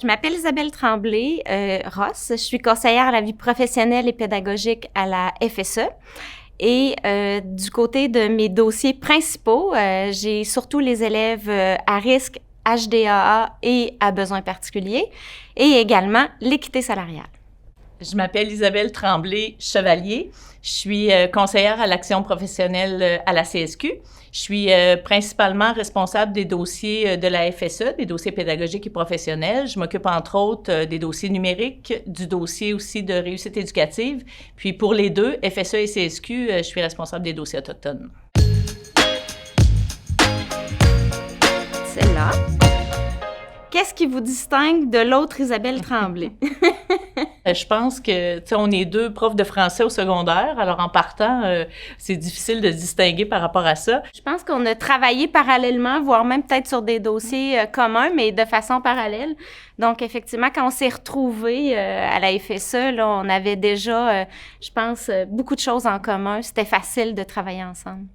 m'appelle Isabelle Tremblay Ross. Je suis conseillère à la vie professionnelle et pédagogique à la FSE. Et du côté de mes dossiers principaux, j'ai surtout les élèves à risque, HDAA et à besoins particuliers, et également l'équité salariale. Je m'appelle Isabelle Tremblay Chevalier. Je suis conseillère à l'action professionnelle à la CSQ. Je suis principalement responsable des dossiers de la FSE, des dossiers pédagogiques et professionnels. Je m'occupe entre autres des dossiers numériques, du dossier aussi de réussite éducative. Puis pour les deux, FSE et CSQ, je suis responsable des dossiers autochtones. Celle-là. Qu'est-ce qui vous distingue de l'autre Isabelle Tremblay? Je pense que, tu sais, on est deux profs de français au secondaire, alors en partant, c'est difficile de se distinguer par rapport à ça. Je pense qu'on a travaillé parallèlement, voire même peut-être sur des dossiers communs, mais de façon parallèle. Donc, effectivement, quand on s'est retrouvés à la FSE, là, on avait déjà, je pense, beaucoup de choses en commun. C'était facile de travailler ensemble.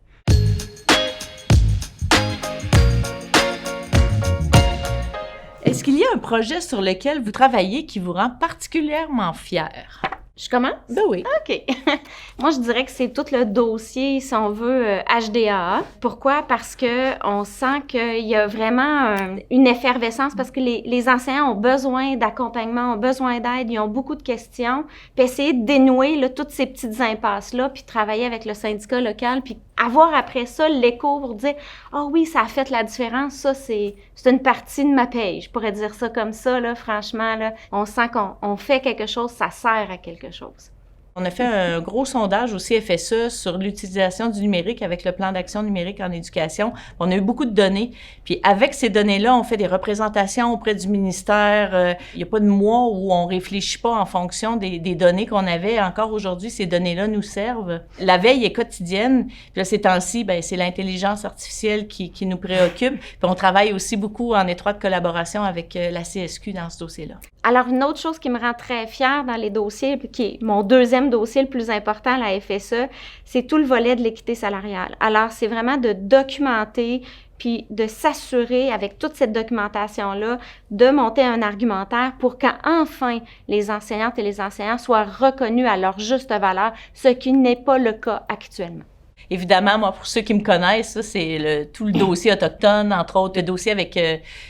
Est-ce qu'il y a un projet sur lequel vous travaillez qui vous rend particulièrement fier? Je commence? Ben oui. OK. Moi, je dirais que c'est tout le dossier, si on veut, HDAA. Pourquoi? Parce qu'on sent qu'il y a vraiment une effervescence, parce que les enseignants ont besoin d'accompagnement, ont besoin d'aide, ils ont beaucoup de questions. Puis essayer de dénouer là, toutes ces petites impasses-là, puis travailler avec le syndicat local, puis avoir après ça l'écho pour dire « Ah oui, ça a fait la différence, ça, c'est une partie de ma paye. » Je pourrais dire ça comme ça, là, franchement, là. On sent qu'on fait quelque chose, ça sert à quelque chose. On a fait un gros sondage aussi FSE sur l'utilisation du numérique avec le plan d'action numérique en éducation. On a eu beaucoup de données. Puis avec ces données-là, on fait des représentations auprès du ministère. Il n'y a pas de mois où on ne réfléchit pas en fonction des données qu'on avait. Encore aujourd'hui, ces données-là nous servent. La veille est quotidienne. Puis là, ces temps-ci, bien, c'est l'intelligence artificielle qui nous préoccupe. Puis on travaille aussi beaucoup en étroite collaboration avec la CSQ dans ce dossier-là. Alors, une autre chose qui me rend très fière dans les dossiers, qui est mon deuxième dossier le plus important à la FSE, c'est tout le volet de l'équité salariale. Alors, c'est vraiment de documenter puis de s'assurer avec toute cette documentation-là de monter un argumentaire pour qu'enfin les enseignantes et les enseignants soient reconnus à leur juste valeur, ce qui n'est pas le cas actuellement. Évidemment, moi, pour ceux qui me connaissent, ça, c'est tout le dossier autochtone, entre autres, le dossier avec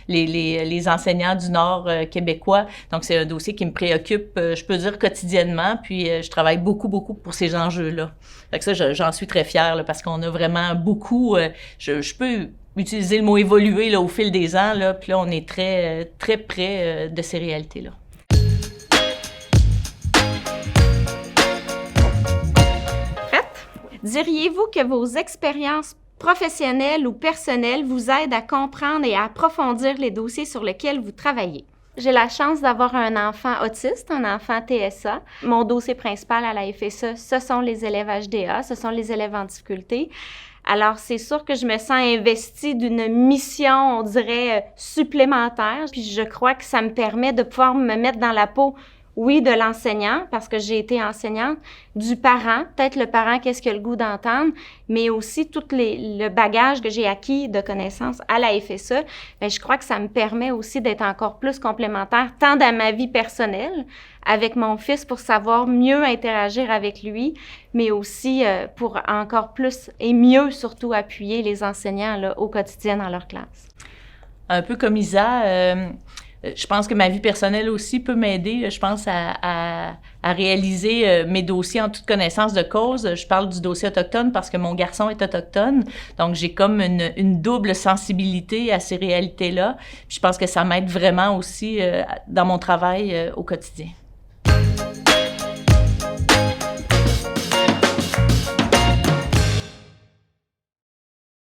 les enseignants du Nord québécois. Donc, c'est un dossier qui me préoccupe, je peux dire, quotidiennement. Puis, je travaille beaucoup, beaucoup pour ces enjeux-là. Fait que ça, j'en suis très fière, là, parce qu'on a vraiment beaucoup... je peux utiliser le mot « évoluer » là, au fil des ans, là, puis là, on est très, très près de ces réalités-là. Diriez-vous que vos expériences professionnelles ou personnelles vous aident à comprendre et à approfondir les dossiers sur lesquels vous travaillez? J'ai la chance d'avoir un enfant autiste, un enfant TSA. Mon dossier principal à la FSE, ce sont les élèves HDA, ce sont les élèves en difficulté. Alors, c'est sûr que je me sens investie d'une mission, on dirait, supplémentaire. Puis je crois que ça me permet de pouvoir me mettre dans la peau, oui, de l'enseignant, parce que j'ai été enseignante, du parent, peut-être le parent, qu'est-ce qu'il a le goût d'entendre, mais aussi tout le bagage que j'ai acquis de connaissances à la FSE. Bien, je crois que ça me permet aussi d'être encore plus complémentaire, tant dans ma vie personnelle, avec mon fils pour savoir mieux interagir avec lui, mais aussi pour encore plus et mieux surtout appuyer les enseignants là, au quotidien dans leur classe. Un peu comme Isa, je pense que ma vie personnelle aussi peut m'aider, je pense, à réaliser mes dossiers en toute connaissance de cause. Je parle du dossier autochtone parce que mon garçon est autochtone, donc j'ai comme une double sensibilité à ces réalités-là. Puis je pense que ça m'aide vraiment aussi dans mon travail au quotidien.